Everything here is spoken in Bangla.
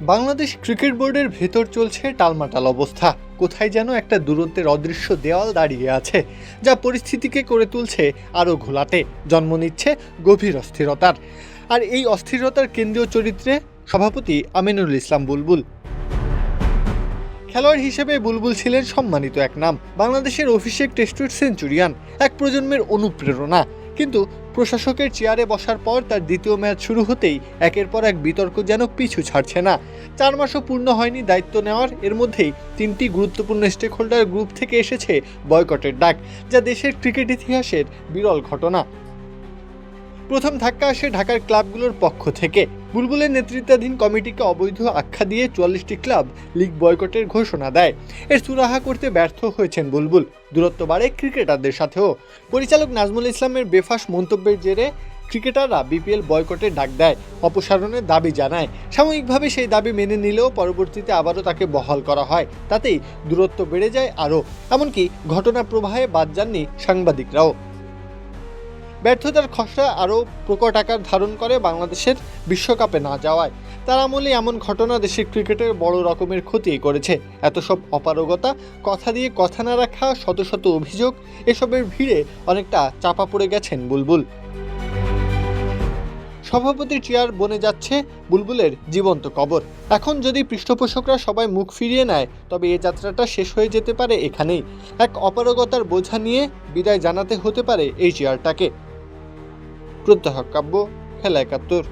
বাংলাদেশ ক্রিকেট বোর্ডের ভেতর চলছে টালমাটাল অবস্থা। কোথায় যেন একটা দূরত্বের অদৃশ্য দেওয়াল দাঁড়িয়ে আছে, যা পরিস্থিতিকে করে তুলছে আরও ঘোলাটে, জন্ম নিচ্ছে গভীর অস্থিরতার। আর এই অস্থিরতার কেন্দ্রীয় চরিত্রে সভাপতি আমিনুল ইসলাম বুলবুল। খেলোয়াড় হিসেবে বুলবুল ছিলেন সম্মানিত এক নাম, বাংলাদেশের অভিষেক টেস্টের সেঞ্চুরিয়ান, এক প্রজন্মের অনুপ্রেরণা। কিন্তু প্রশাসকের চেয়ারে বসার পর তার দ্বিতীয় ম্যাচ শুরু হতেই একের পর এক বিতর্ক যেন পিছু ছাড়ছে না। 4 মাসও পূর্ণ হয়নি দায়িত্ব নেওয়ার, এর মধ্যেই 3টি গুরুত্বপূর্ণ স্টেক হোল্ডার গ্রুপ থেকে এসেছে বয়কটের ডাক, যা দেশের ক্রিকেট ইতিহাসের বিরল ঘটনা। প্রথম ধাক্কা আসে ঢাকার ক্লাবগুলোর পক্ষ থেকে। বুলবুলের নেতৃত্বাধীন কমিটিকে অবৈধ আখ্যা দিয়ে 44টি ক্লাব লিগ বয়কটের ঘোষণা দেয়। এর সুরাহা করতে ব্যর্থ হয়েছেন বুলবুল। দূরত্ব বাড়ে ক্রিকেটারদের সাথেও। পরিচালক নাজমুল ইসলামের বেফাঁস মন্তব্যের জেরে ক্রিকেটাররা বিপিএল বয়কটের ডাক দেয়, অপসারণের দাবি জানায়। সাময়িকভাবে সেই দাবি মেনে নিলেও পরবর্তীতে আবারও তাকে বহাল করা হয়। তাতেই দূরত্ব বেড়ে যায় আরও। এমনকি ঘটনা প্রবাহে বাদ যাননি সাংবাদিকরাও। ব্যর্থতার খসড়া আরও প্রকট আকার ধারণ করে বাংলাদেশের বিশ্বকাপে না যাওয়ায়। তার আমলে এমন ঘটনা দেশের ক্রিকেটের বড় রকমের ক্ষতি করেছে। এত সব অপারগতা, কথা দিয়ে কথা না রাখা, শত শত অভিযোগ, এসবের ভিড়ে অনেকটা চাপা পড়ে গেছেন বুলবুল। সভাপতির চেয়ার বনে যাচ্ছে বুলবুলের জীবন্ত কবর। এখন যদি পৃষ্ঠপোষকরা সবাই মুখ ফিরিয়ে নেয়, তবে এ যাত্রাটা শেষ হয়ে যেতে পারে এখানেই। এক অপারগতার বোঝা নিয়ে বিদায় জানাতে হতে পারে এই চেয়ারটাকে। প্রত্যহ কাব্য, খেলা ৭১।